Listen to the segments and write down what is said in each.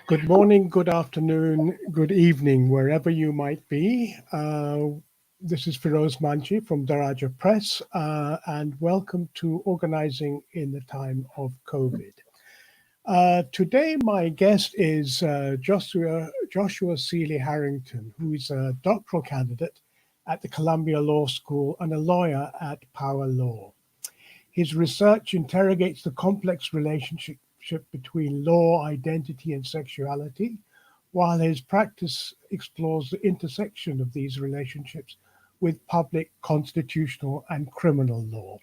Good morning, good afternoon, good evening, wherever you might be. This is Firoz Manji from Daraja Press, and welcome to Organizing in the Time of COVID. Today, my guest is Joshua Sealy-Harrington, who is a doctoral candidate at the Columbia Law School and a lawyer at Power Law. His research interrogates the complex relationship between law, identity, and sexuality, while his practice explores the intersection of these relationships with public, constitutional, and criminal law.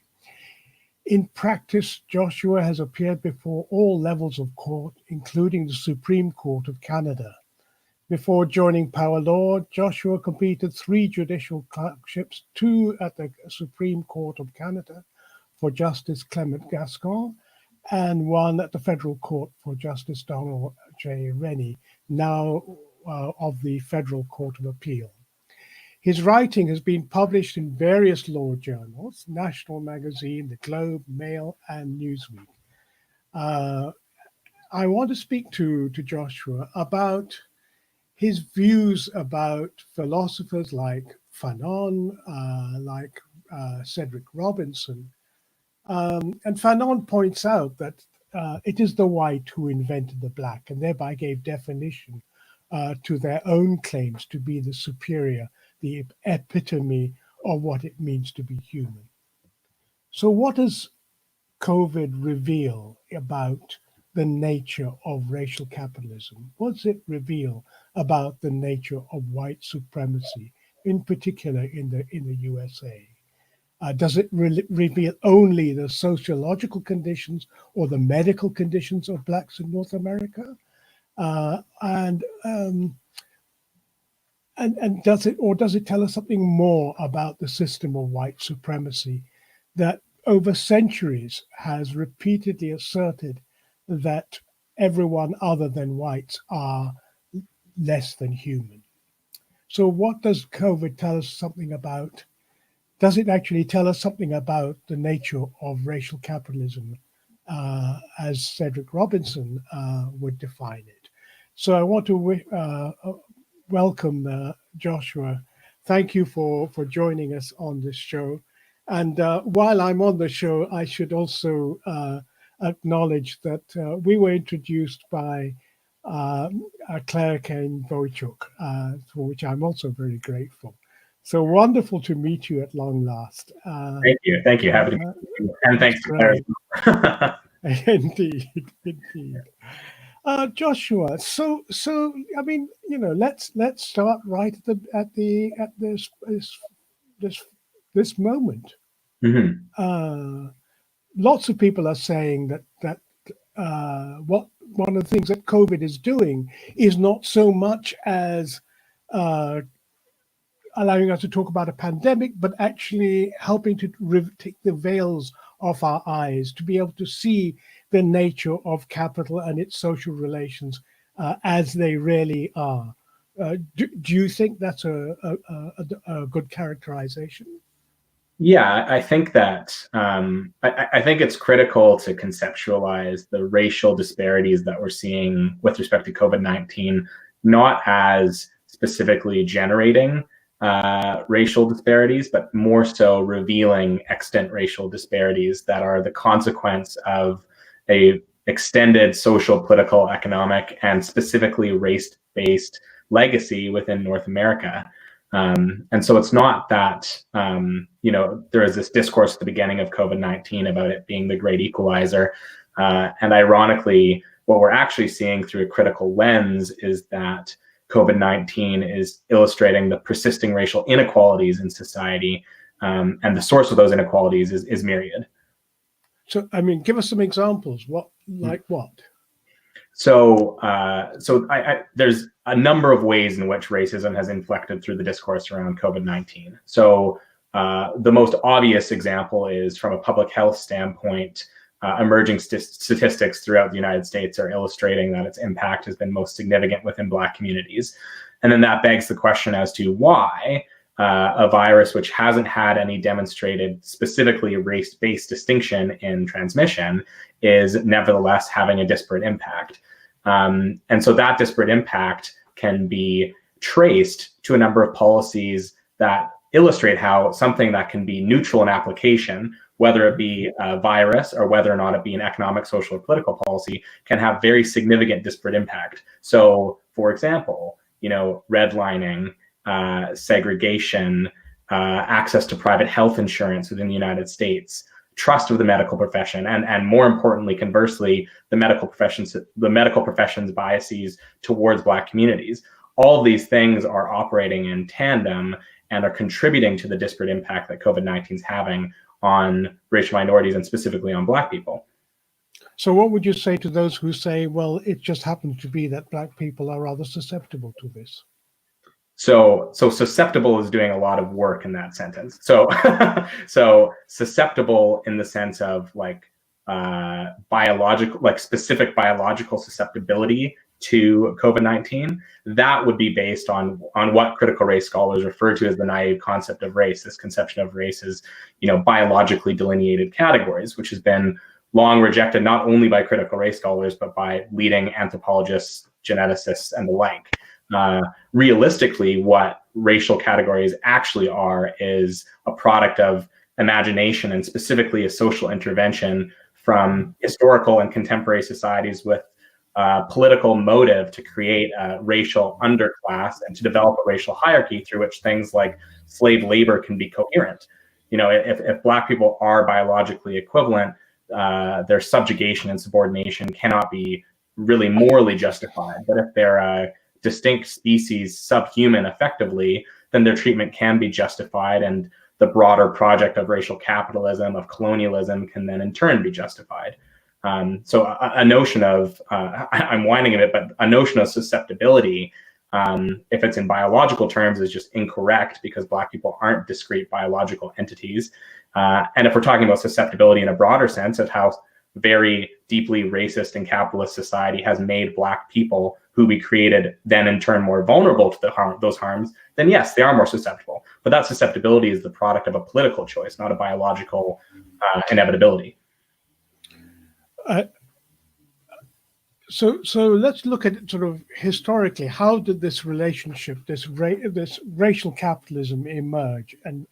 In practice, Joshua has appeared before all levels of court, including the Supreme Court of Canada. Before joining Power Law, Joshua completed 3 judicial clerkships, 2 at the Supreme Court of Canada for Justice Clement Gascon, and 1 at the Federal Court for Justice Donald J. Rennie, now of the Federal Court of Appeal. His writing has been published in various law journals, National Magazine, The Globe, Mail, and Newsweek. I want to speak to Joshua about his views about philosophers like Fanon, like Cedric Robinson. And Fanon points out that it is the white who invented the black and thereby gave definition to their own claims to be the superior, the epitome of what it means to be human. So what does COVID reveal about the nature of racial capitalism? What does it reveal about the nature of white supremacy, in particular in the USA? Does it reveal only the sociological conditions or the medical conditions of blacks in North America? And does it tell us something more about the system of white supremacy that over centuries has repeatedly asserted that everyone other than whites are less than human? So what does COVID tell us something about? Does it actually tell us something about the nature of racial capitalism as Cedric Robinson would define it? So I want to welcome Joshua. Thank you for joining us on this show. And while I'm on the show, I should also acknowledge that we were introduced by Claire Kane Wojcik, for which I'm also very grateful. So wonderful to meet you at long last. Thank you. Happy to meet you. And thanks to Claire. Indeed. Joshua, so I mean, let's start right at this moment. Mm-hmm. Lots of people are saying that what one of the things that COVID is doing is not so much as allowing us to talk about a pandemic, but actually helping to take the veils off our eyes to be able to see the nature of capital and its social relations as they really are. Do you think that's a good characterization? Yeah, I think that I think it's critical to conceptualize the racial disparities that we're seeing with respect to COVID-19, not as specifically generating racial disparities, but more so revealing extant racial disparities that are the consequence of a extended social, political, economic, and specifically race-based legacy within North America. And so it's not that, there is this discourse at the beginning of COVID-19 about it being the great equalizer. And ironically, what we're actually seeing through a critical lens is that COVID-19 is illustrating the persisting racial inequalities in society, and the source of those inequalities is myriad. So, I mean, give us some examples. What? So there's a number of ways in which racism has inflected through the discourse around COVID-19. So the most obvious example is from a public health standpoint. Emerging statistics throughout the United States are illustrating that its impact has been most significant within Black communities. And then that begs the question as to why a virus which hasn't had any demonstrated specifically race-based distinction in transmission is nevertheless having a disparate impact. And so that disparate impact can be traced to a number of policies that illustrate how something that can be neutral in application, whether it be a virus or whether or not it be an economic, social, or political policy, can have very significant disparate impact. So, for example, redlining, segregation, access to private health insurance within the United States, trust of the medical profession, and more importantly, conversely, the medical profession's biases towards Black communities. All of these things are operating in tandem and are contributing to the disparate impact that COVID-19 is having on racial minorities and specifically on Black people. So what would you say to those who say, well, it just happens to be that Black people are rather susceptible to this? So susceptible is doing a lot of work in that sentence. So susceptible in the sense of biological, specific biological susceptibility to COVID-19, that would be based on what critical race scholars refer to as the naive concept of race. This conception of race is, biologically delineated categories, which has been long rejected not only by critical race scholars, but by leading anthropologists, geneticists, and the like. Realistically, what racial categories actually are is a product of imagination and specifically a social intervention from historical and contemporary societies with political motive to create a racial underclass and to develop a racial hierarchy through which things like slave labor can be coherent. If Black people are biologically equivalent, their subjugation and subordination cannot be really morally justified. But if they're a distinct species, subhuman effectively, then their treatment can be justified, and the broader project of racial capitalism, of colonialism, can then in turn be justified. So a notion of, I'm whining a bit, but a notion of susceptibility, if it's in biological terms, is just incorrect because Black people aren't discrete biological entities. And if we're talking about susceptibility in a broader sense of how very deeply racist and capitalist society has made Black people, who we created, then in turn more vulnerable to those harms, then yes, they are more susceptible. But that susceptibility is the product of a political choice, not a biological inevitability. So let's look at it sort of historically. How did this relationship, this racial capitalism emerge, and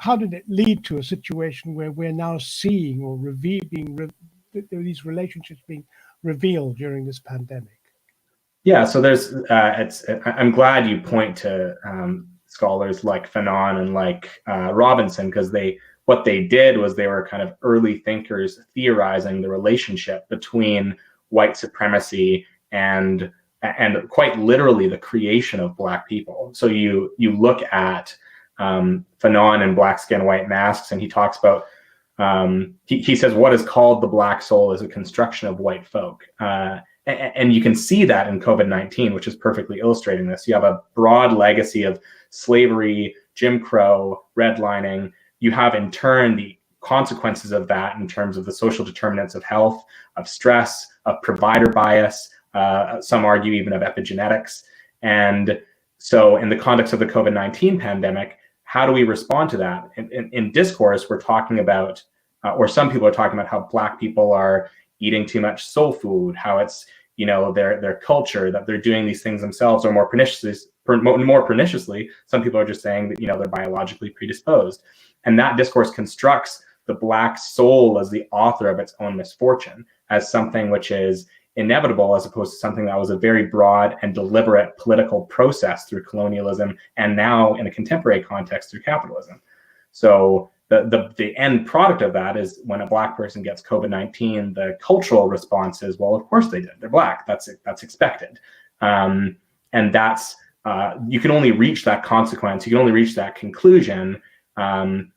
how did it lead to a situation where we're now seeing or these relationships being revealed during this pandemic? Yeah, so there's I'm glad you point to scholars like Fanon and like Robinson, because what they did was they were kind of early thinkers theorizing the relationship between white supremacy and quite literally the creation of Black people. So you look at Fanon in Black Skin, White Masks, and he talks about, he says what is called the Black soul is a construction of white folk. And you can see that in COVID-19, which is perfectly illustrating this. You have a broad legacy of slavery, Jim Crow, redlining. You have in turn the consequences of that in terms of the social determinants of health, of stress, of provider bias, some argue even of epigenetics. And so in the context of the COVID-19 pandemic, how do we respond to that? In discourse, we're talking about, or some people are talking about how Black people are eating too much soul food, how it's, their culture, that they're doing these things themselves, or more perniciously, some people are just saying that, they're biologically predisposed. And that discourse constructs the Black soul as the author of its own misfortune, as something which is inevitable, as opposed to something that was a very broad and deliberate political process through colonialism, and now in a contemporary context through capitalism. So the end product of that is when a Black person gets COVID-19, the cultural response is, well, of course they did. They're Black. That's expected. And that's, you can only reach that consequence. You can only reach that conclusion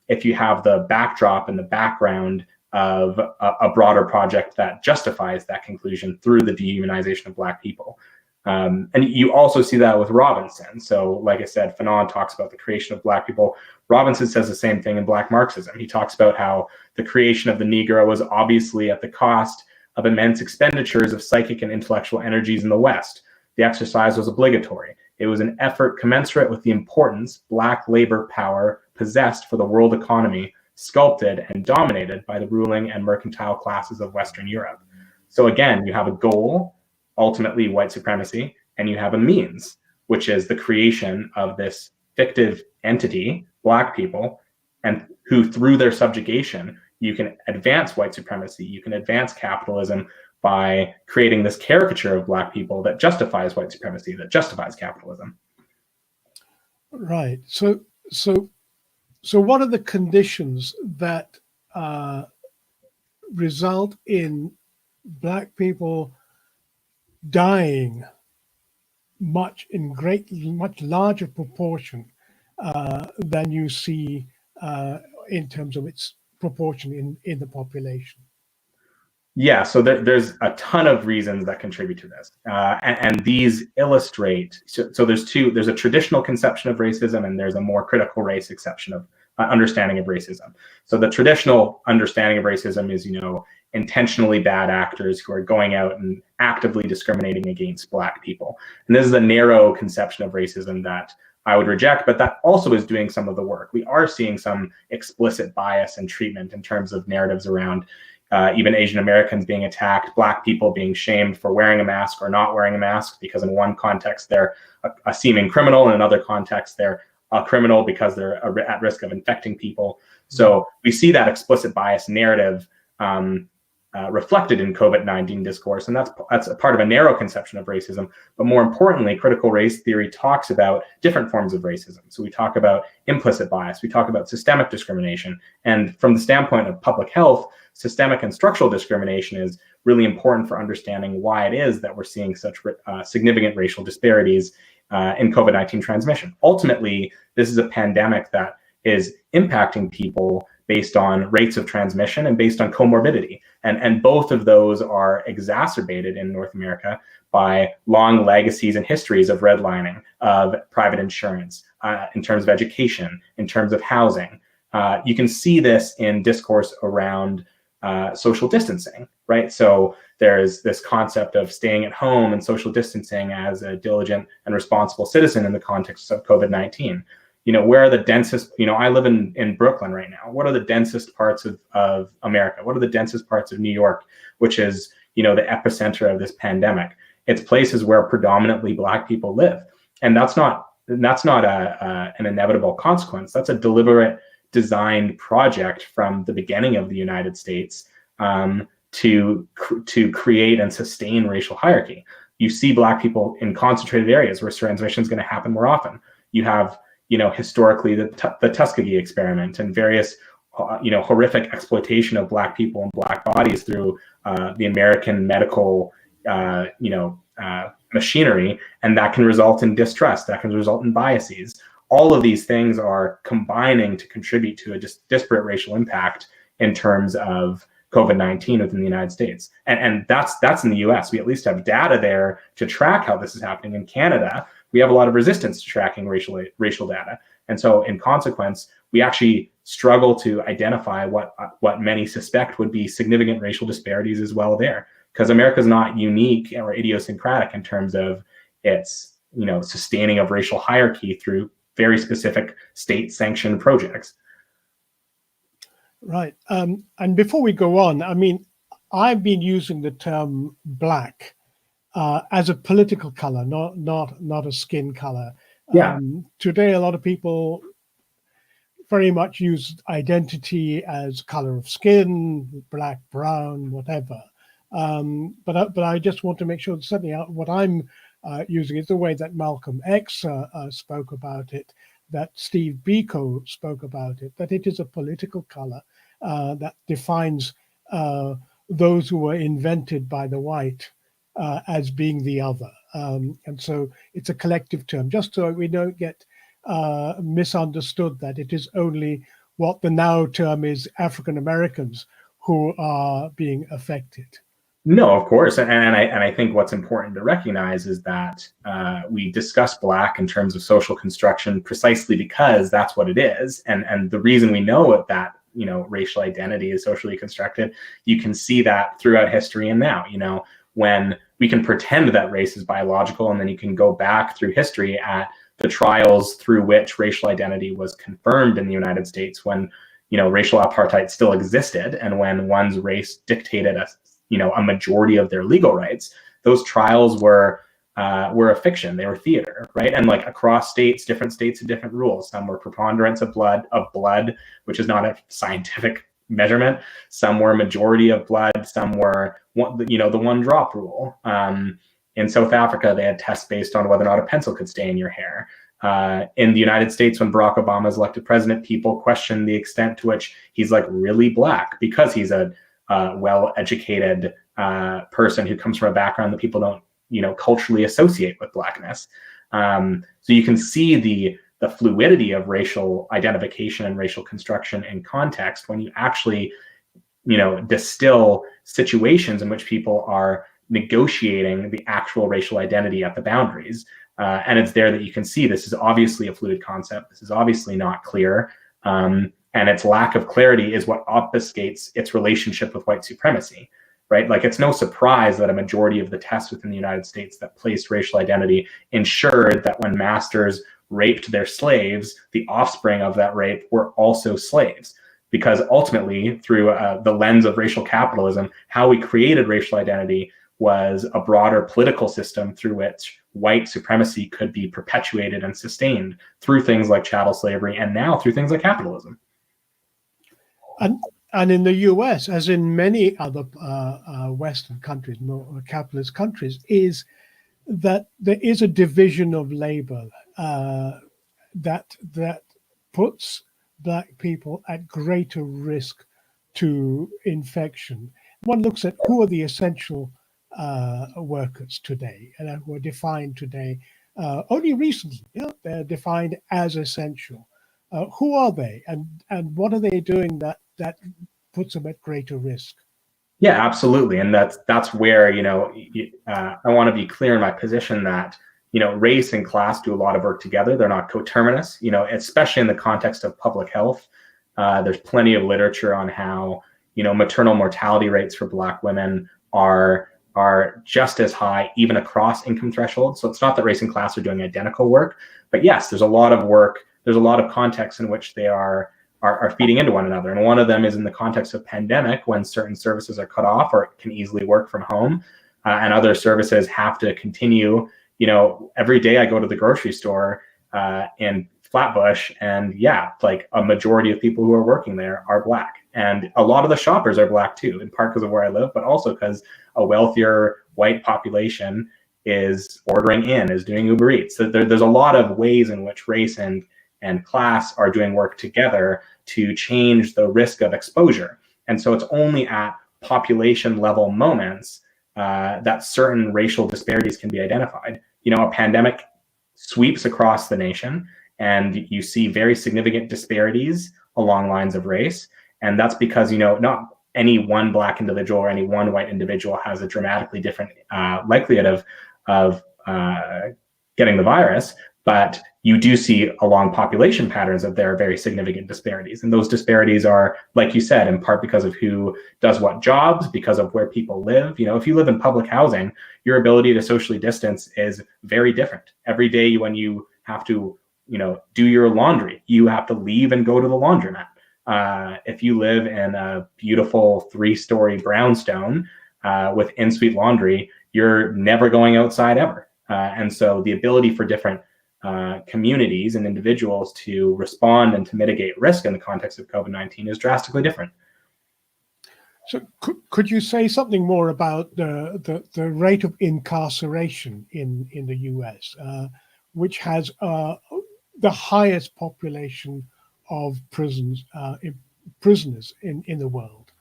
if you have the backdrop and the background of a broader project that justifies that conclusion through the dehumanization of Black people. And you also see that with Robinson. So like I said, Fanon talks about the creation of Black people. Robinson says the same thing in Black Marxism. He talks about how the creation of the Negro was obviously at the cost of immense expenditures of psychic and intellectual energies in the West. The exercise was obligatory. It was an effort commensurate with the importance Black labor power possessed for the world economy, sculpted and dominated by the ruling and mercantile classes of Western Europe. So again, you have a goal ultimately white supremacy, and you have a means, which is the creation of this fictive entity, Black people, and who through their subjugation, you can advance white supremacy, you can advance capitalism by creating this caricature of Black people that justifies white supremacy, that justifies capitalism. Right. So what are the conditions that result in Black people dying much larger proportion than you see in terms of its proportion in the population? Yeah, so there's a ton of reasons that contribute to this, and these illustrate. So there's a traditional conception of racism, and there's a more critical race exception of understanding of racism. So the traditional understanding of racism is, intentionally bad actors who are going out and actively discriminating against Black people, and this is a narrow conception of racism that I would reject, but that also is doing some of the work. We are seeing some explicit bias and treatment in terms of narratives around even Asian Americans being attacked, Black people being shamed for wearing a mask or not wearing a mask, because in one context they're a seeming criminal, in another context they're a criminal because they're at risk of infecting people. So we see that explicit bias narrative reflected in COVID-19 discourse, and that's a part of a narrow conception of racism. But more importantly, critical race theory talks about different forms of racism. So we talk about implicit bias, we talk about systemic discrimination, and from the standpoint of public health, systemic and structural discrimination is really important for understanding why it is that we're seeing such significant racial disparities in COVID-19 transmission. Ultimately, this is a pandemic that is impacting people based on rates of transmission and based on comorbidity. And both of those are exacerbated in North America by long legacies and histories of redlining, of private insurance, in terms of education, in terms of housing. You can see this in discourse around social distancing, right? So there's this concept of staying at home and social distancing as a diligent and responsible citizen in the context of COVID-19. Where are the densest, I live in Brooklyn right now. What are the densest parts of America? What are the densest parts of New York, which is, the epicenter of this pandemic? It's places where predominantly Black people live. And that's not an inevitable consequence. That's a deliberate designed project from the beginning of the United States to create and sustain racial hierarchy. You see Black people in concentrated areas where transmission is going to happen more often. You have, historically the Tuskegee experiment and various, horrific exploitation of Black people and Black bodies through the American medical, machinery, and that can result in distrust, that can result in biases. All of these things are combining to contribute to a disparate racial impact in terms of COVID-19 within the United States. And that's in the US. We at least have data there to track how this is happening. In Canada, we have a lot of resistance to tracking racial data. And so in consequence, we actually struggle to identify what many suspect would be significant racial disparities as well there, because America is not unique or idiosyncratic in terms of its, sustaining of racial hierarchy through very specific state-sanctioned projects. Right. And before we go on, I've been using the term Black as a political color, not a skin color. Yeah. Today, a lot of people very much use identity as color of skin, black, brown, whatever. But I just want to make sure that certainly what I'm using is the way that Malcolm X spoke about it, that Steve Biko spoke about it, that it is a political color that defines those who were invented by the white as being the other. And so it's a collective term, just so we don't get misunderstood that it is only what the now term is African Americans who are being affected. No, of course. And I think what's important to recognize is that we discuss Black in terms of social construction precisely because that's what it is. And the reason we know that, racial identity is socially constructed, you can see that throughout history and now, when we can pretend that race is biological, and then you can go back through history at the trials through which racial identity was confirmed in the United States when, racial apartheid still existed and when one's race dictated a majority of their legal rights. those trials were a fiction. They were theater, right? And like across states had different rules. Some were preponderance of blood, which is not a scientific measurement. Some were majority of blood. Some were the one drop rule. In South Africa, they had tests based on whether or not a pencil could stay in your hair. In the United States, when Barack Obama was elected president, people questioned the extent to which he's like really black, because he's a well-educated person who comes from a background that people don't culturally associate with blackness. So you can see the fluidity of racial identification and racial construction in context when you actually distill situations in which people are negotiating the actual racial identity at the boundaries. And it's there that you can see this is obviously a fluid concept. This is obviously not clear. And its lack of clarity is what obfuscates its relationship with white supremacy, right? Like, it's no surprise that a majority of the tests within the United States that placed racial identity ensured that when masters raped their slaves, the offspring of that rape were also slaves. Because ultimately, through the lens of racial capitalism, how we created racial identity was a broader political system through which white supremacy could be perpetuated and sustained through things like chattel slavery, and now through things like capitalism. And in the US, as in many other Western countries, more capitalist countries, is that there is a division of labor that puts Black people at greater risk to infection. One looks at who are the essential workers today, and who are defined today only recently. They're defined as essential. Who are they, and what are they doing that puts them at greater risk? Yeah, absolutely, and that's where I want to be clear in my position that race and class do a lot of work together. They're not coterminous. Especially in the context of public health, there's plenty of literature on how maternal mortality rates for Black women are just as high even across income thresholds. So it's not that race and class are doing identical work, but yes, there's a lot of work. There's a lot of contexts in which they are feeding into one another. And one of them is in the context of pandemic, when certain services are cut off or can easily work from home, and other services have to continue. Every day I go to the grocery store in Flatbush, and like a majority of people who are working there are Black. And a lot of the shoppers are Black too, in part because of where I live, but also because a wealthier white population is ordering in, is doing Uber Eats. So there's a lot of ways in which race and class are doing work together to change the risk of exposure. And so it's only at population level moments that certain racial disparities can be identified. A pandemic sweeps across the nation, and you see very significant disparities along lines of race. And that's because, not any one Black individual or any one white individual has a dramatically different likelihood of getting the virus, but you do see along population patterns that there are very significant disparities. And those disparities are, like you said, in part because of who does what jobs, because of where people live. If you live in public housing, your ability to socially distance is very different. Every day when you have to, do your laundry, you have to leave and go to the laundromat. If you live in a beautiful 3-story brownstone with in-suite laundry, you're never going outside ever. And so the ability for different communities and individuals to respond and to mitigate risk in the context of COVID-19 is drastically different. So could you say something more about the rate of incarceration in the US, which has the highest population of prisoners in the world?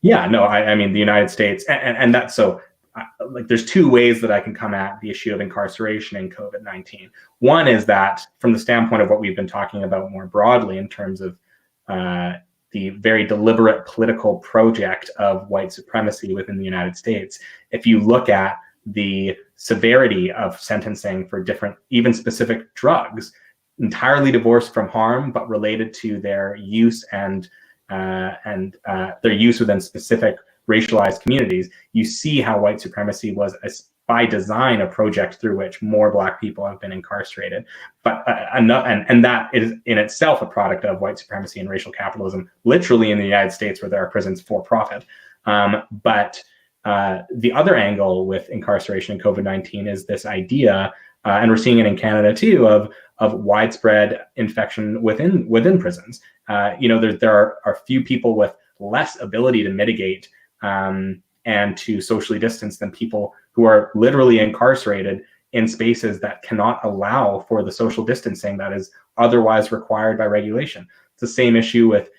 Yeah, no, I mean, the United States, and that's so. Like, there's two ways that I can come at the issue of incarceration in COVID-19. One is that from the standpoint of what we've been talking about more broadly in terms of the very deliberate political project of white supremacy within the United States, if you look at the severity of sentencing for different, even specific drugs, entirely divorced from harm, but related to their use and their use within specific racialized communities, you see how white supremacy was, by design, a project through which more Black people have been incarcerated. But and that is in itself a product of white supremacy and racial capitalism, literally in the United States, where there are prisons for profit. But the other angle with incarceration and COVID-19 is this idea, and we're seeing it in Canada too, of widespread infection within prisons. There are few people with less ability to mitigate and to socially distance than people who are literally incarcerated in spaces that cannot allow for the social distancing that is otherwise required by regulation. It's the same issue with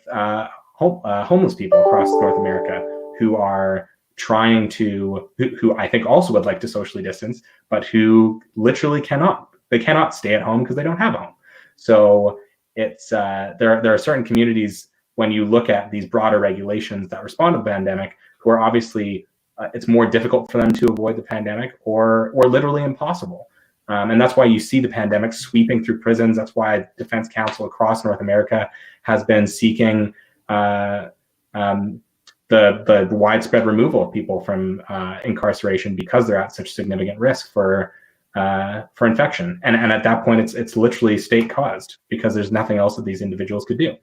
homeless people across North America who are trying to, who I think also would like to socially distance, but who literally cannot. They cannot stay at home because they don't have a home. So it's there are certain communities, when you look at these broader regulations that respond to the pandemic, who are obviously it's more difficult for them to avoid the pandemic, or literally impossible. And that's why you see the pandemic sweeping through prisons. That's why Defense Counsel across North America has been seeking the widespread removal of people from incarceration because they're at such significant risk for infection. And at that point, it's literally state caused because there's nothing else that these individuals could do.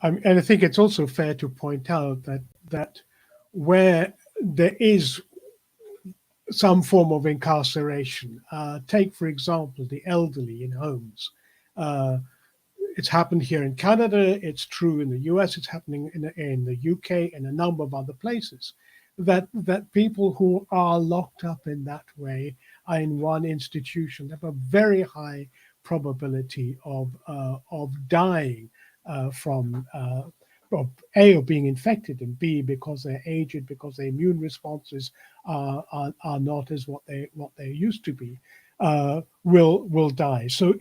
And I think it's also fair to point out that where there is some form of incarceration, take, for example, the elderly in homes. It's happened here in Canada, it's true in the US, it's happening in the UK and a number of other places, that people who are locked up in that way are in one institution, have a very high probability of dying from A, of being infected, and B, because they're aged, because their immune responses are not as what they used to be, will die. So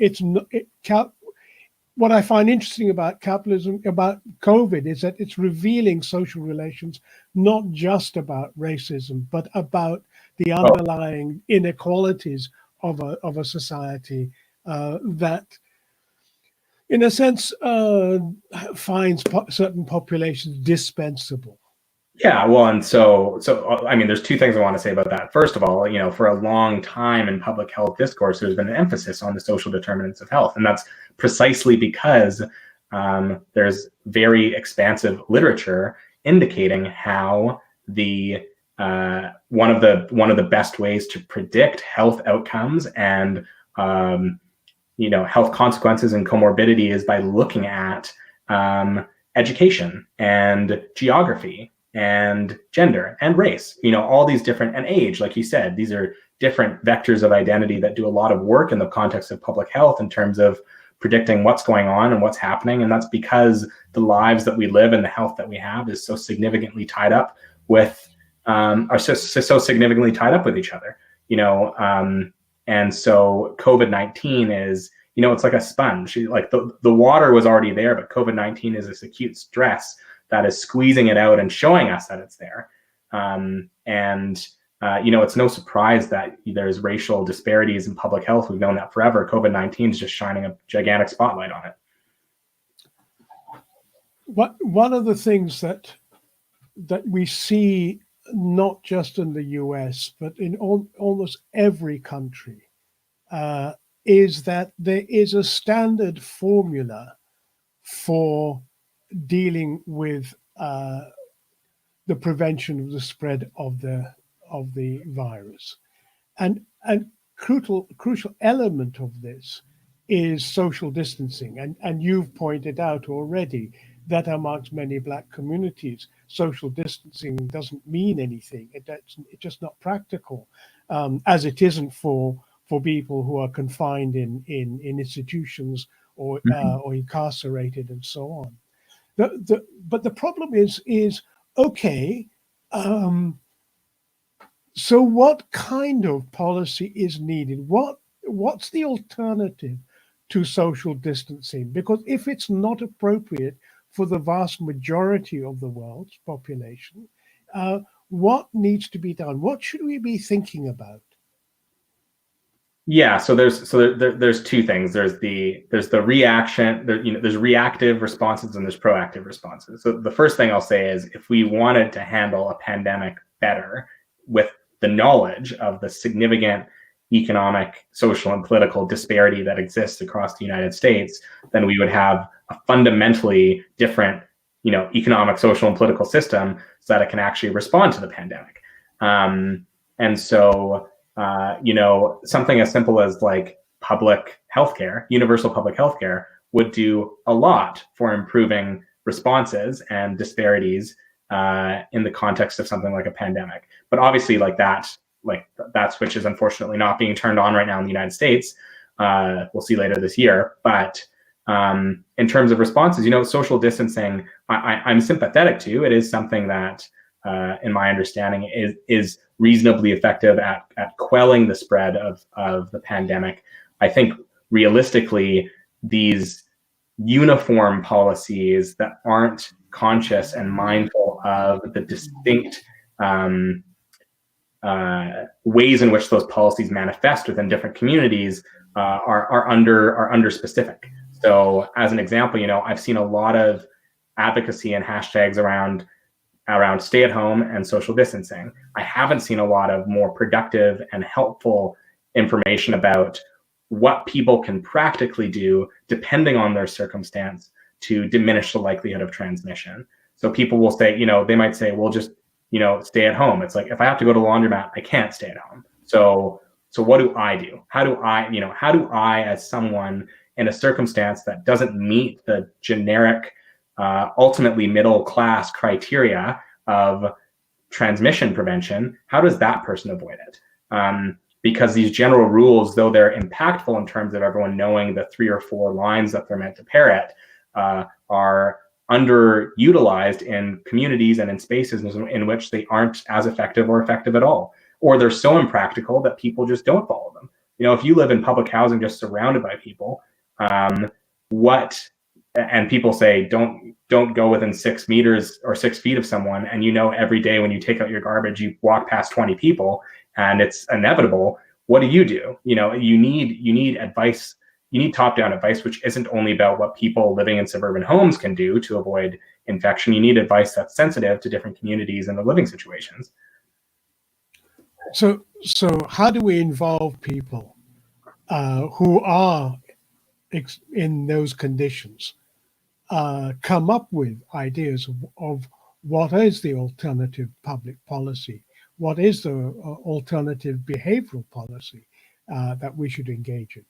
what I find interesting about capitalism, about COVID, is that it's revealing social relations, not just about racism, but about the underlying inequalities of a society that, in a sense, finds certain populations dispensable. Yeah, well, and so I mean, there's two things I want to say about that. First of all, for a long time in public health discourse, there's been an emphasis on the social determinants of health, and that's precisely because there's very expansive literature indicating how the one of the best ways to predict health outcomes and health consequences and comorbidity is by looking at education and geography and gender and race, all these different, and age, like you said, these are different vectors of identity that do a lot of work in the context of public health in terms of predicting what's going on and what's happening. And that's because the lives that we live and the health that we have is so significantly tied up with, are so significantly tied up with each other, and so COVID-19 is, it's like a sponge. Like the water was already there, but COVID-19 is this acute stress that is squeezing it out and showing us that it's there. It's no surprise that there's racial disparities in public health. We've known that forever. COVID-19 is just shining a gigantic spotlight on it. One of the things that we see, not just in the US, but in almost every country, is that there is a standard formula for dealing with the prevention of the spread of the virus, and crucial element of this is social distancing, and you've pointed out already that amongst many Black communities, social distancing doesn't mean anything. It's just not practical, as it isn't for people who are confined in institutions or incarcerated and so on. But the problem is okay. So what kind of policy is needed? What's the alternative to social distancing? Because if it's not appropriate for the vast majority of the world's population, what needs to be done? What should we be thinking about? Yeah, so there's two things. There's the reaction. There's reactive responses and there's proactive responses. So the first thing I'll say is, if we wanted to handle a pandemic better with the knowledge of the significant economic, social, and political disparity that exists across the United States, then we would have a fundamentally different economic, social, and political system so that it can actually respond to the pandemic. And so, something as simple as like public healthcare, universal public healthcare, would do a lot for improving responses and disparities in the context of something like a pandemic. But obviously, that switch is unfortunately not being turned on right now in the United States. We'll see later this year. But in terms of responses, social distancing, I'm sympathetic to. It is something that, in my understanding, is reasonably effective at quelling the spread of the pandemic. I think realistically, these uniform policies that aren't conscious and mindful of the distinct ways in which those policies manifest within different communities are under specific. So as an example, I've seen a lot of advocacy and hashtags around stay at home and social distancing. I haven't seen a lot of more productive and helpful information about what people can practically do depending on their circumstance to diminish the likelihood of transmission. So people will say, they might say, well, just, stay at home. It's like, if I have to go to the laundromat, I can't stay at home. So what do I do? How do I, as someone in a circumstance that doesn't meet the generic, ultimately middle class criteria of transmission prevention, how does that person avoid it? Because these general rules, though they're impactful in terms of everyone knowing the 3 or 4 lines that they're meant to parrot, are underutilized in communities and in spaces in which they aren't as effective or effective at all. Or they're so impractical that people just don't follow them. If you live in public housing just surrounded by people, and people say don't go within 6 meters or 6 feet of someone, and every day when you take out your garbage you walk past 20 people and it's inevitable. What do? You need advice. You need top-down advice, which isn't only about what people living in suburban homes can do to avoid infection. You need advice that's sensitive to different communities and the living situations. So how do we involve people who are in those conditions, come up with ideas of what is the alternative public policy? What is the alternative behavioral policy that we should engage in?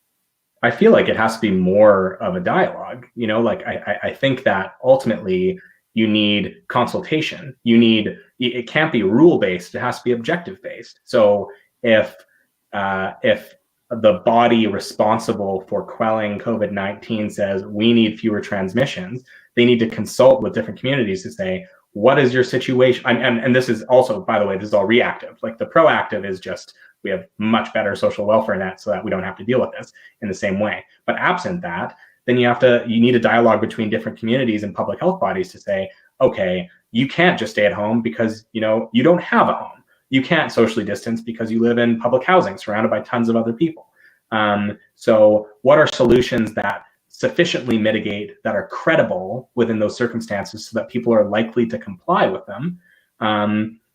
I feel like it has to be more of a dialogue. I think that ultimately you need consultation. It can't be rule-based, it has to be objective-based. So if the body responsible for quelling COVID-19 says we need fewer transmissions, they need to consult with different communities to say, what is your situation? And this is also, by the way, this is all reactive. Like the proactive is just, we have much better social welfare net so that we don't have to deal with this in the same way. But absent that, then you need a dialogue between different communities and public health bodies to say, okay, you can't just stay at home because you don't have a home. You can't socially distance because you live in public housing surrounded by tons of other people. So what are solutions that sufficiently mitigate, that are credible within those circumstances so that people are likely to comply with them?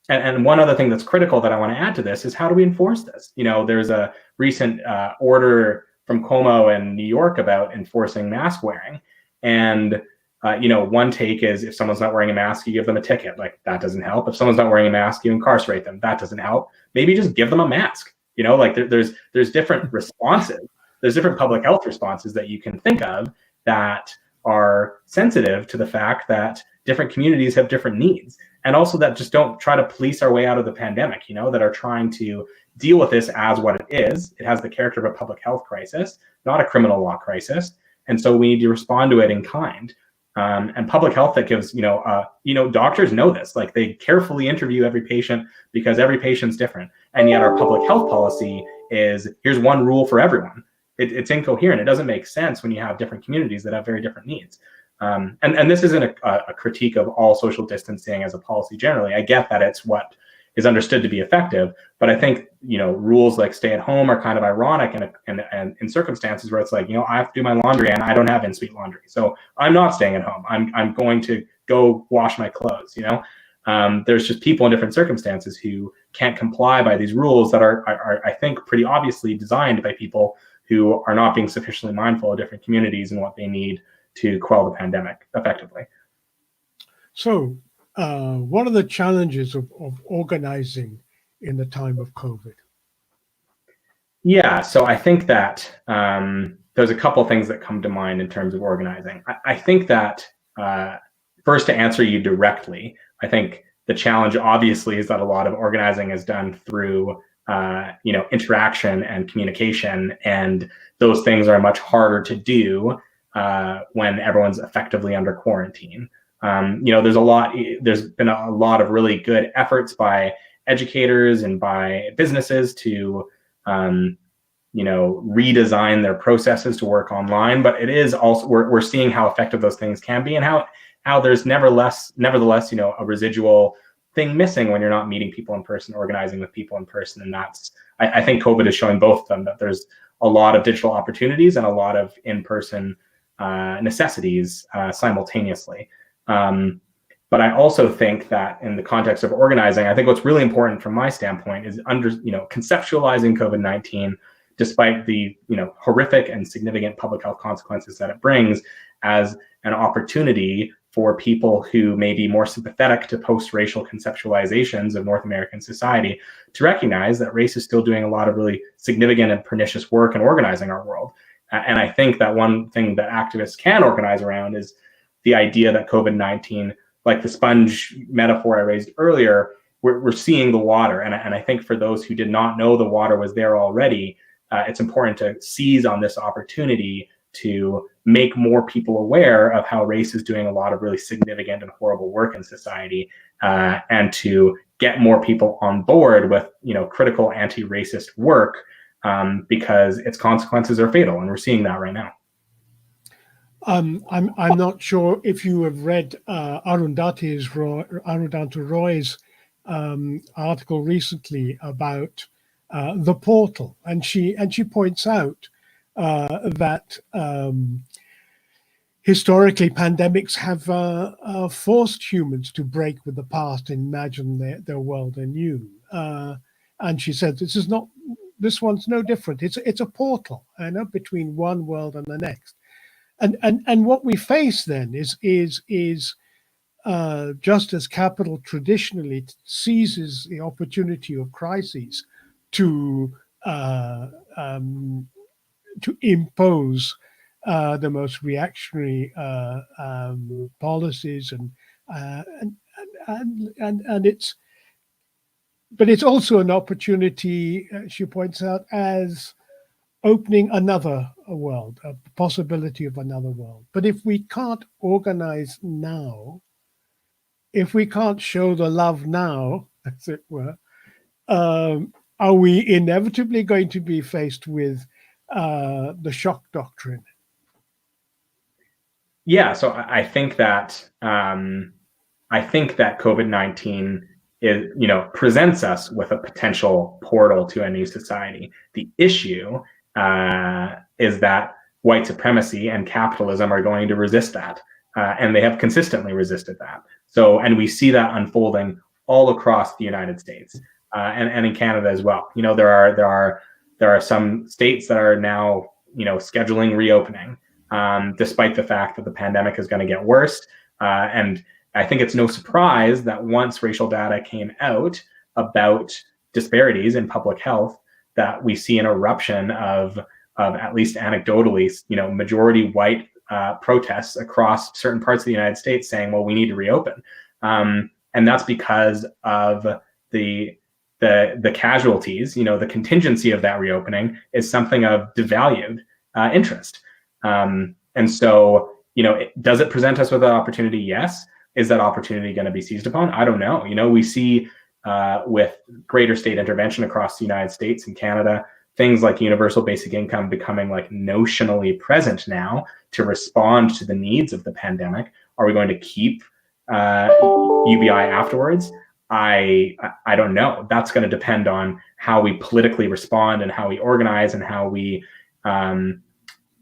And one other thing that's critical that I want to add to this is, how do we enforce this? There's a recent order from Como and New York about enforcing mask wearing. And one take is, if someone's not wearing a mask, you give them a ticket. Like, that doesn't help. If someone's not wearing a mask, you incarcerate them. That doesn't help. Maybe just give them a mask. There's different responses. There's different public health responses that you can think of that are sensitive to the fact that different communities have different needs, and also that just don't try to police our way out of the pandemic, that are trying to deal with this as what it is. It has the character of a public health crisis, not a criminal law crisis. And so we need to respond to it in kind. And public health that gives, doctors know this, like they carefully interview every patient because every patient's different. And yet our public health policy is, here's one rule for everyone. It's incoherent. It doesn't make sense when you have different communities that have very different needs. And this isn't a critique of all social distancing as a policy generally. I get that it's what is understood to be effective, but I think, rules like stay at home are kind of ironic and in circumstances where it's like, I have to do my laundry and I don't have in-suite laundry, so I'm not staying at home. I'm going to go wash my clothes. There's just people in different circumstances who can't comply by these rules that are I think pretty obviously designed by people who are not being sufficiently mindful of different communities and what they need to quell the pandemic effectively. So, what are the challenges of organizing in the time of COVID? Yeah, so I think that there's a couple things that come to mind in terms of organizing. I think that first, to answer you directly, I think the challenge obviously is that a lot of organizing is done through interaction and communication, and those things are much harder to do when everyone's effectively under quarantine. There's been a lot of really good efforts by educators and by businesses to redesign their processes to work online. But it is also, we're seeing how effective those things can be, and how there's nevertheless, a residual thing missing when you're not meeting people in person, organizing with people in person. And that's, I think COVID is showing both of them, that there's a lot of digital opportunities and a lot of in-person necessities simultaneously. But I also think that in the context of organizing, I think what's really important from my standpoint is conceptualizing COVID-19, despite the horrific and significant public health consequences that it brings, as an opportunity for people who may be more sympathetic to post-racial conceptualizations of North American society to recognize that race is still doing a lot of really significant and pernicious work in organizing our world. And I think that one thing that activists can organize around is the idea that COVID-19, like the sponge metaphor I raised earlier, we're seeing the water. And I think for those who did not know the water was there already, it's important to seize on this opportunity to make more people aware of how race is doing a lot of really significant and horrible work in society, and to get more people on board with critical anti-racist work, because its consequences are fatal, and we're seeing that right now. I'm not sure if you have read Arundhati Roy's article recently about the portal, and she points out that historically pandemics have forced humans to break with the past and imagine their world anew. And she said this one's no different. It's a portal, between one world and the next. And what we face then is just as capital traditionally seizes the opportunity of crises to impose the most reactionary policies, but it's also an opportunity, she points out, as opening another world, a possibility of another world. But if we can't organize now, if we can't show the love now, as it were, are we inevitably going to be faced with the shock doctrine? Yeah, so I think that COVID-19 is, presents us with a potential portal to a new society. The issue is that white supremacy and capitalism are going to resist that, and they have consistently resisted that. So, and we see that unfolding all across the United States, and in Canada as well. There are some states that are now scheduling reopening, despite the fact that the pandemic is going to get worse. And I think it's no surprise that once racial data came out about disparities in public health, that we see an eruption of at least anecdotally, majority white protests across certain parts of the United States saying, well, we need to reopen. And that's because of the casualties, the contingency of that reopening is something of devalued interest. And so, does it present us with an opportunity? Yes. Is that opportunity going to be seized upon? I don't know. We see with greater state intervention across the United States and Canada, things like universal basic income becoming like notionally present now to respond to the needs of the pandemic. Are we going to keep UBI afterwards? I don't know. That's going to depend on how we politically respond and how we organize and how we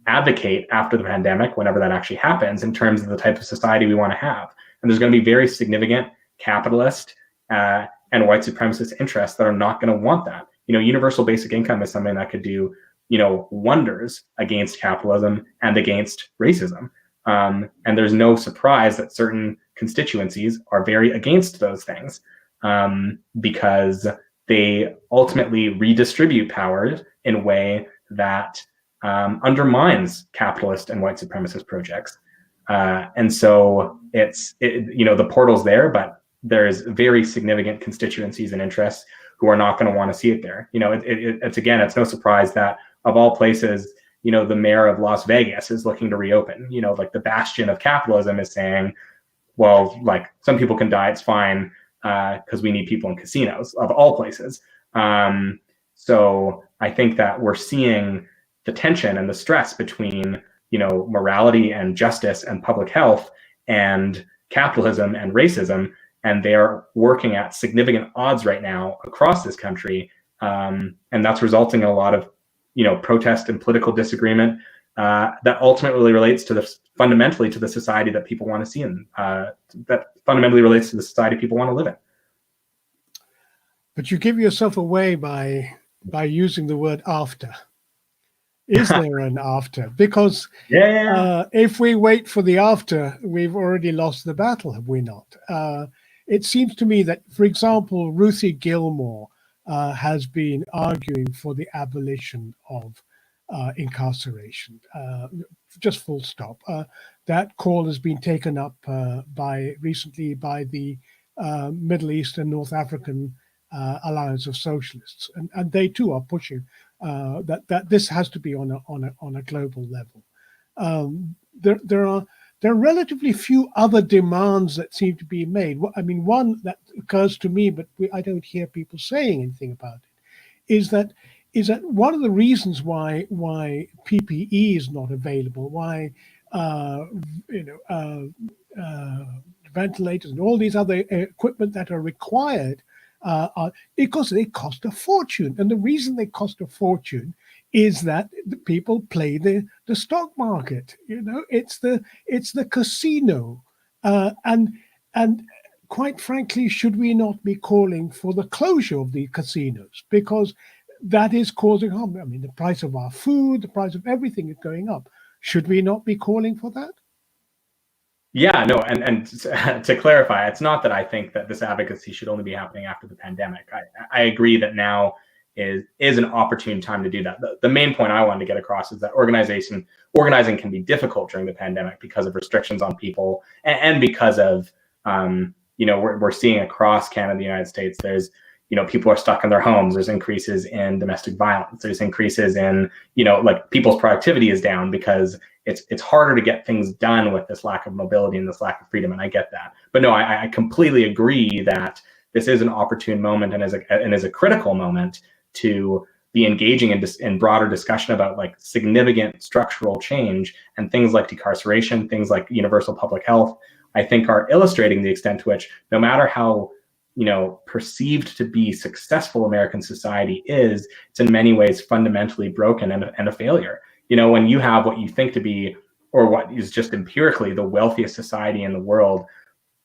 advocate after the pandemic, whenever that actually happens, in terms of the type of society we want to have. And there's going to be very significant capitalist and white supremacist interests that are not going to want that. Universal basic income is something that could do, wonders against capitalism and against racism. And there's no surprise that certain constituencies are very against those things, because they ultimately redistribute power in a way that undermines capitalist and white supremacist projects. And so the portal's there, but there's very significant constituencies and interests who are not going to want to see it there. It's no surprise that of all places, the mayor of Las Vegas is looking to reopen. Like the bastion of capitalism is saying, well, like some people can die, it's fine, because we need people in casinos, of all places. So I think that we're seeing the tension and the stress between, morality and justice and public health and capitalism and racism, and they are working at significant odds right now across this country, and that's resulting in a lot of, protest and political disagreement that ultimately relates to fundamentally to the society that people want to see, and that fundamentally relates to the society people want to live in. But you give yourself away by using the word after. Is there an after? Because if we wait for the after, we've already lost the battle, have we not? It seems to me that, for example, Ruthie Gilmore has been arguing for the abolition of incarceration, just full stop. That call has been taken up recently by the Middle East and North African Alliance of Socialists, and they too are pushing that this has to be on a global level. There are relatively few other demands that seem to be made. I mean, one that occurs to me, but I don't hear people saying anything about it, is that one of the reasons why PPE is not available, why ventilators and all these other equipment that are required because they cost a fortune. And the reason they cost a fortune is that the people play the stock market. It's the casino, and quite frankly, should we not be calling for the closure of the casinos, because that is causing harm? I mean, the price of our food, the price of everything is going up. Should we not be calling for that? Yeah, no, and to clarify, it's not that I think that this advocacy should only be happening after the pandemic. I agree that now is an opportune time to do that. The main point I wanted to get across is that organizing can be difficult during the pandemic because of restrictions on people, and because of we're seeing across Canada, the United States, there's people are stuck in their homes. There's increases in domestic violence. There's increases in like people's productivity is down because it's harder to get things done with this lack of mobility and this lack of freedom, and I get that. But no, I completely agree that this is an opportune moment and is a critical moment to be engaging in broader discussion about like significant structural change, and things like decarceration, things like universal public health, I think are illustrating the extent to which, no matter how perceived to be successful American society is, it's in many ways fundamentally broken and a failure. When you have what you think to be, or what is just empirically the wealthiest society in the world,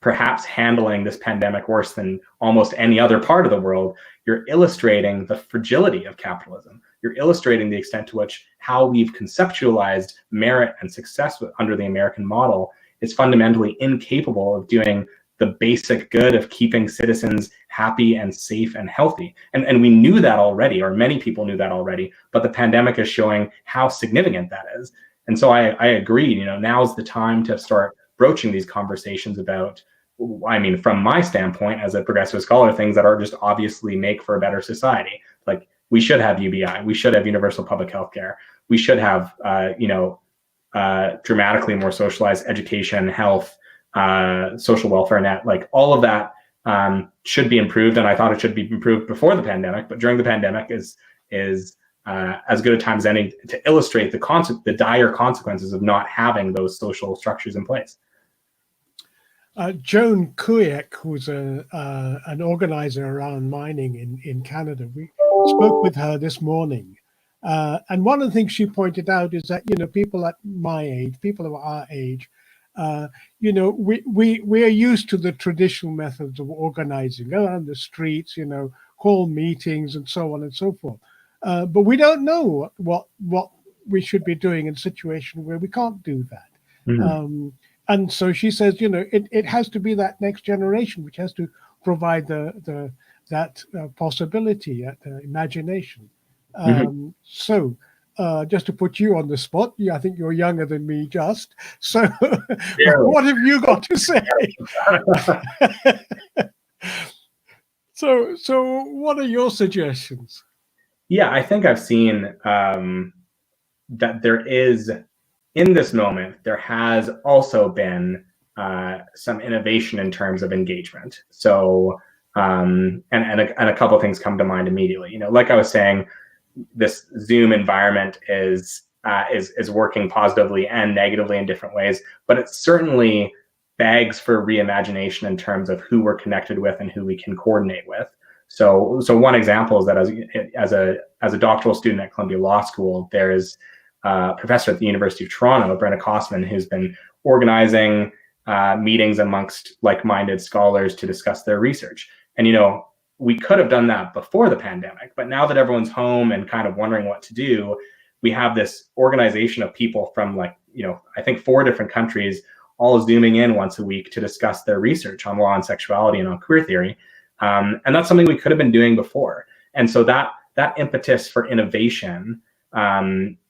perhaps handling this pandemic worse than almost any other part of the world, you're illustrating the fragility of capitalism. You're illustrating the extent to which how we've conceptualized merit and success under the American model is fundamentally incapable of doing the basic good of keeping citizens happy and safe and healthy. And we knew that already, or many people knew that already, but the pandemic is showing how significant that is. And so I agree, now's the time to start broaching these conversations about, I mean, from my standpoint as a progressive scholar, things that are just obviously make for a better society. Like, we should have UBI, we should have universal public health care, we should have, dramatically more socialized education, health, social welfare net, like all of that should be improved. And I thought it should be improved before the pandemic, but during the pandemic is as good a time as any to illustrate the dire consequences of not having those social structures in place. Joan Couric, who's an organizer around mining in Canada, we spoke with her this morning. And one of the things she pointed out is that, people at my age, people of our age, we are used to the traditional methods of organizing, go on the streets, call meetings and so on and so forth. But we don't know what we should be doing in a situation where we can't do that. Mm-hmm. And so she says, it has to be that next generation which has to provide that possibility, imagination. So just to put you on the spot, I think you're younger than me, just. So what have you got to say? So what are your suggestions? Yeah, I think I've seen that there is, in this moment, there has also been some innovation in terms of engagement. So, and a couple of things come to mind immediately. Like I was saying, this Zoom environment is working positively and negatively in different ways, but it certainly begs for reimagination in terms of who we're connected with and who we can coordinate with. So one example is that as a doctoral student at Columbia Law School, there's a professor at the University of Toronto, Brenna Kosman, who's been organizing meetings amongst like-minded scholars to discuss their research. And we could have done that before the pandemic, but now that everyone's home and kind of wondering what to do, we have this organization of people from I think 4 different countries all zooming in once a week to discuss their research on law and sexuality and on queer theory. And that's something we could have been doing before. And so that impetus for innovation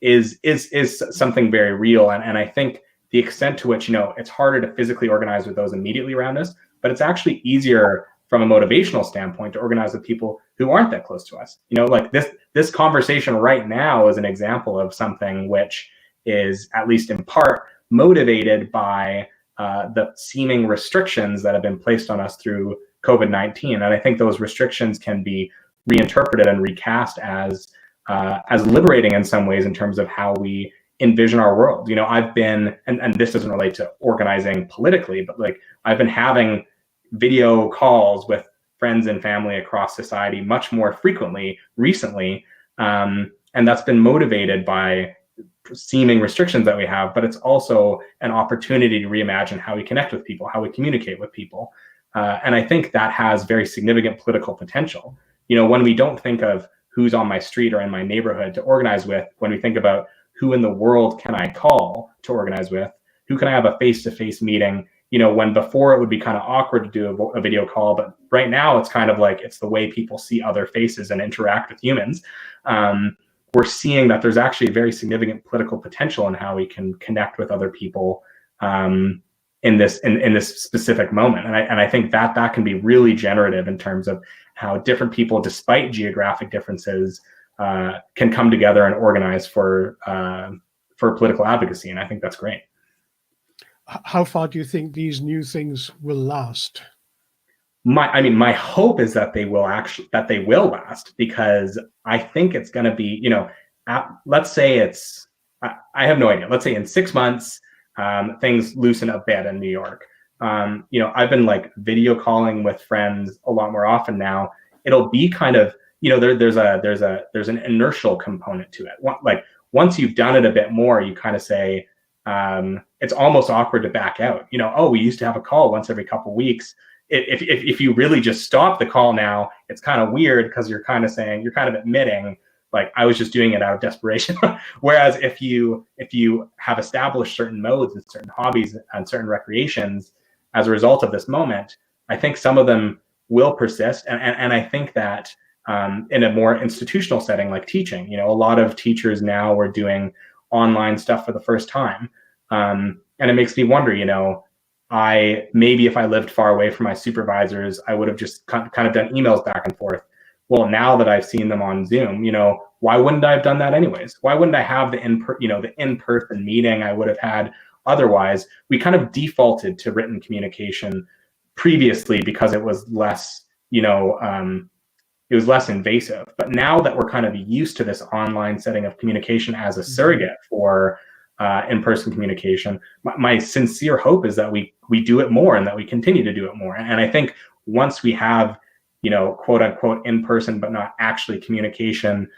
is something very real. And I think the extent to which, it's harder to physically organize with those immediately around us, but it's actually easier from a motivational standpoint to organize with people who aren't that close to us. Like this conversation right now is an example of something which is, at least in part, motivated by the seeming restrictions that have been placed on us through COVID-19. And I think those restrictions can be reinterpreted and recast as liberating in some ways in terms of how we envision our world. I've been, and this doesn't relate to organizing politically, but I've been having video calls with friends and family across society much more frequently recently. And that's been motivated by seeming restrictions that we have, but it's also an opportunity to reimagine how we connect with people, how we communicate with people. And I think that has very significant political potential. When we don't think of who's on my street or in my neighborhood to organize with, when we think about who in the world can I call to organize with, who can I have a face-to-face meeting, when before it would be kind of awkward to do a video call, but right now it's kind of like it's the way people see other faces and interact with humans. We're seeing that there's actually very significant political potential in how we can connect with other people in this specific moment. And I think that can be really generative in terms of how different people, despite geographic differences, can come together and organize for political advocacy. And I think that's great. How far do you think these new things will last? My hope is that they will last, because I think it's going to be, let's say I have no idea. Let's say in 6 months, things loosen a bit in New York. I've been video calling with friends a lot more often now. It'll be kind of, there's an inertial component to it. Once you've done it a bit more, you kind of say, it's almost awkward to back out. We used to have a call once every couple of weeks. If you really just stop the call now, it's kind of weird, because you're kind of admitting, I was just doing it out of desperation. Whereas if you have established certain modes and certain hobbies and certain recreations as a result of this moment, I think some of them will persist. And I think that in a more institutional setting like teaching, a lot of teachers now are doing online stuff for the first time. And it makes me wonder, maybe if I lived far away from my supervisors, I would have just kind of done emails back and forth. Well, now that I've seen them on Zoom, why wouldn't I have done that anyways? Why wouldn't I have the in-person meeting I would have had otherwise? We kind of defaulted to written communication previously because it was less, it was less invasive. But now that we're kind of used to this online setting of communication as a surrogate for in-person communication, my sincere hope is that we do it more and that we continue to do it more. And I think once we have, quote unquote in-person but not actually communication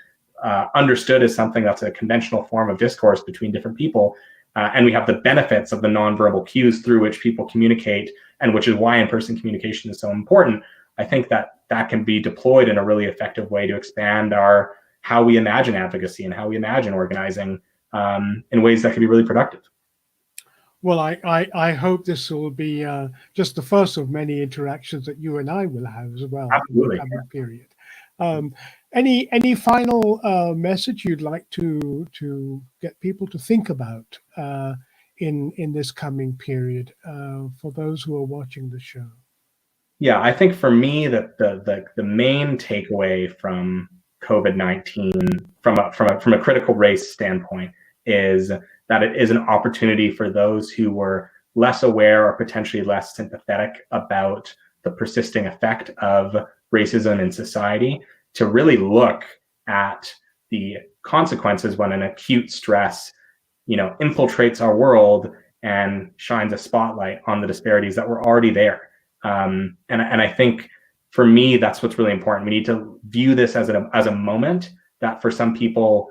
understood as something that's a conventional form of discourse between different people, and we have the benefits of the nonverbal cues through which people communicate, and which is why in-person communication is so important, I think that can be deployed in a really effective way to expand how we imagine advocacy and how we imagine organizing in ways that can be really productive. Well, I hope this will be just the first of many interactions that you and I will have as well in the Absolutely. coming period. Um, any final message you'd like to get people to think about in this coming period for those who are watching the show? Yeah, I think for me that the main takeaway from COVID-19 from a critical race standpoint is that it is an opportunity for those who were less aware or potentially less sympathetic about the persisting effect of racism in society to really look at the consequences when an acute stress, infiltrates our world and shines a spotlight on the disparities that were already there. And I think for me, that's what's really important. We need to view this as a moment that for some people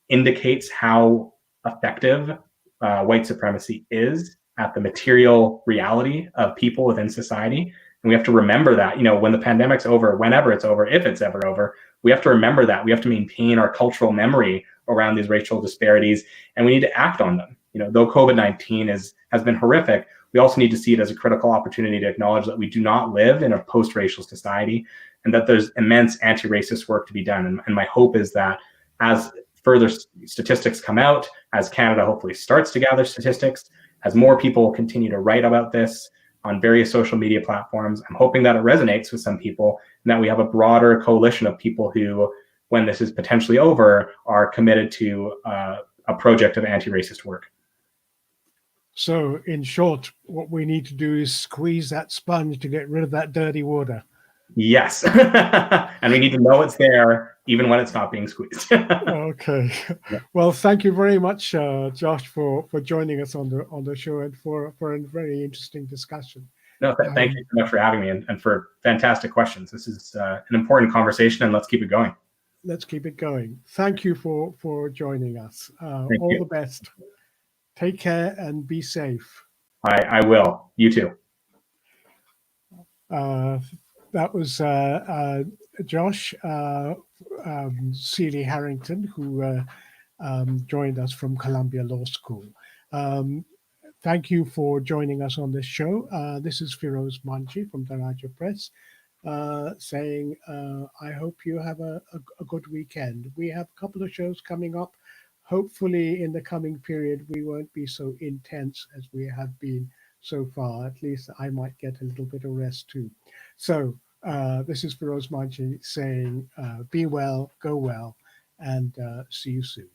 indicates how effective white supremacy is at the material reality of people within society. And we have to remember that, when the pandemic's over, whenever it's over, if it's ever over, we have to remember that. We have to maintain our cultural memory around these racial disparities, and we need to act on them. Though COVID-19 has been horrific, we also need to see it as a critical opportunity to acknowledge that we do not live in a post-racial society and that there's immense anti-racist work to be done. And my hope is that as further statistics come out, as Canada hopefully starts to gather statistics, as more people continue to write about this on various social media platforms, I'm hoping that it resonates with some people and that we have a broader coalition of people who, when this is potentially over, are committed to a project of anti-racist work. So, in short, what we need to do is squeeze that sponge to get rid of that dirty water. Yes. And we need to know it's there, even when it's not being squeezed. Okay. Yeah. Well, thank you very much, Josh, for joining us on the show and for a very interesting discussion. No, thank you so much for having me and for fantastic questions. This is an important conversation, and let's keep it going. Let's keep it going. Thank you for joining us. All the best. Take care and be safe. I will. You too. That was Josh Sealy-Harrington, who joined us from Columbia Law School. Thank you for joining us on this show. This is Firoz Manji from Daraja Press saying, I hope you have a good weekend. We have a couple of shows coming up. Hopefully in the coming period, we won't be so intense as we have been so far. At least I might get a little bit of rest too. So this is Firoz Manji saying, be well, go well, and see you soon.